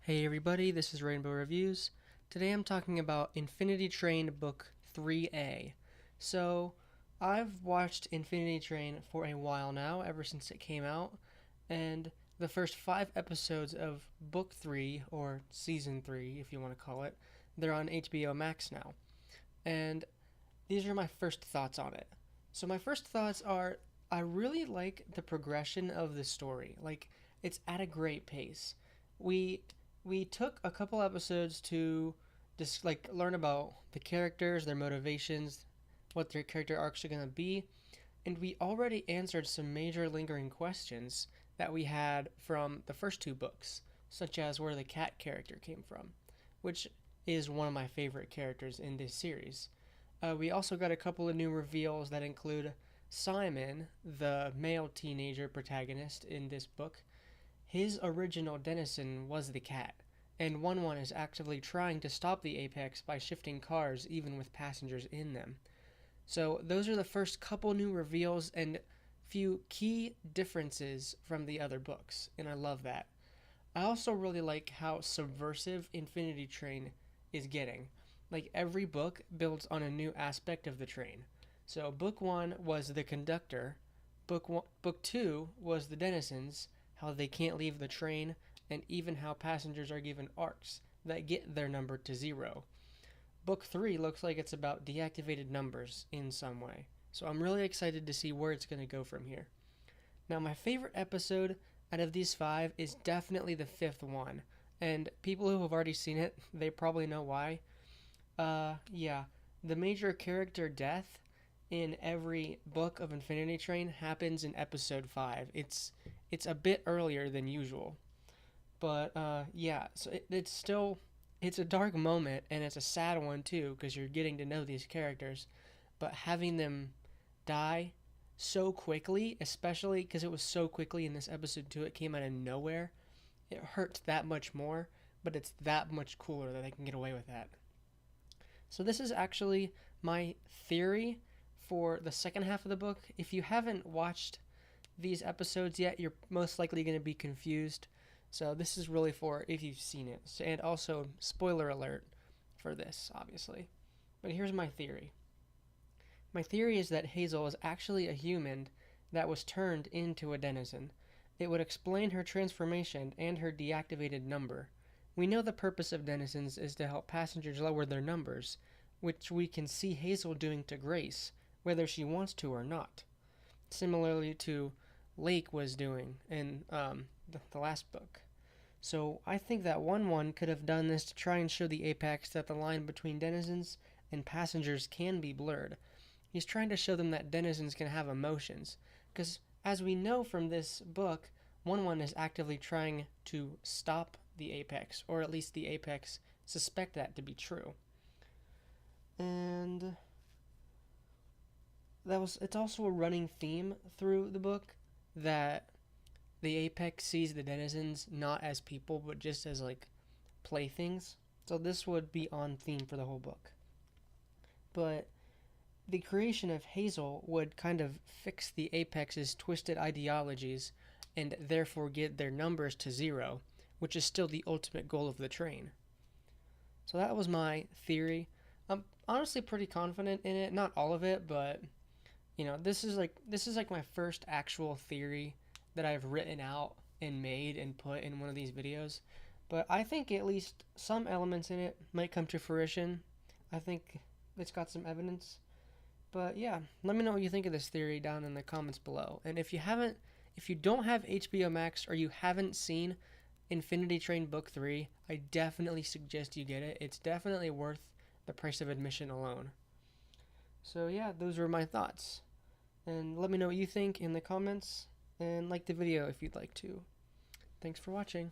Hey everybody, this is Rainbow Reviews. Today I'm talking about Infinity Train Book 3A. So, I've watched Infinity Train for a while now, ever since it came out, and the first 5 episodes of Book 3, or Season 3 if you want to call it, they're on HBO Max now. And these are my first thoughts on it. So, my first thoughts are I really like the progression of the story. Like, it's at a great pace. We we took a couple episodes to just learn about the characters, their motivations, what their character arcs are going to be, and we already answered some major lingering questions that we had from the first two books, such as where the cat character came from, which is one of my favorite characters in this series. We also got a couple of new reveals that include Simon, the male teenager protagonist in this book. His original denizen was the cat, and 1-1 is actively trying to stop the Apex by shifting cars even with passengers in them. So those are the first couple new reveals and few key differences from the other books, and I love that. I also really like how subversive Infinity Train is getting. Like every book builds on a new aspect of the train. So book 1 was the conductor, book 2 was the denizens, how they can't leave the train, and even how passengers are given arcs that get their number to 0. Book 3 looks like it's about deactivated numbers in some way. So I'm really excited to see where it's going to go from here. Now, my favorite episode out of these 5 is definitely the 5th one. And people who have already seen it, they probably know why. Yeah. The major character death in every book of Infinity Train happens in episode 5. It's a bit earlier than usual. But yeah, so it's a dark moment and it's a sad one too because you're getting to know these characters, but having them die so quickly, especially because it was so quickly in this episode too, it came out of nowhere. It hurts that much more, but it's that much cooler that they can get away with that. So this is actually my theory for the second half of the book. If you haven't watched these episodes yet, you're most likely going to be confused. So this is really for if you've seen it. And also, spoiler alert for this, obviously. But here's my theory. My theory is that Hazel is actually a human that was turned into a denizen. It would explain her transformation and her deactivated number. We know the purpose of denizens is to help passengers lower their numbers, which we can see Hazel doing to Grace, whether she wants to or not. Similarly to Lake was doing in the last book. So I think that 1-1 could have done this to try and show the Apex that the line between denizens and passengers can be blurred. He's trying to show them that denizens can have emotions, because as we know from this book, 1-1 is actively trying to stop the Apex, or at least the Apex suspect that to be true. And it's also a running theme through the book that the Apex sees the denizens not as people but just as playthings. So this would be on theme for the whole book. But the creation of Hazel would kind of fix the Apex's twisted ideologies and therefore get their numbers to 0, which is still the ultimate goal of the train. So that was my theory. I'm honestly pretty confident in it, not all of it, but this is like my first actual theory that I've written out and made and put in one of these videos. But I think at least some elements in it might come to fruition. I think it's got some evidence. But yeah, let me know what you think of this theory down in the comments below. And if you don't have HBO Max or you haven't seen Infinity Train Book 3, I definitely suggest you get it. It's definitely worth the price of admission alone. So yeah, those were my thoughts. And let me know what you think in the comments, and like the video if you'd like to. Thanks for watching.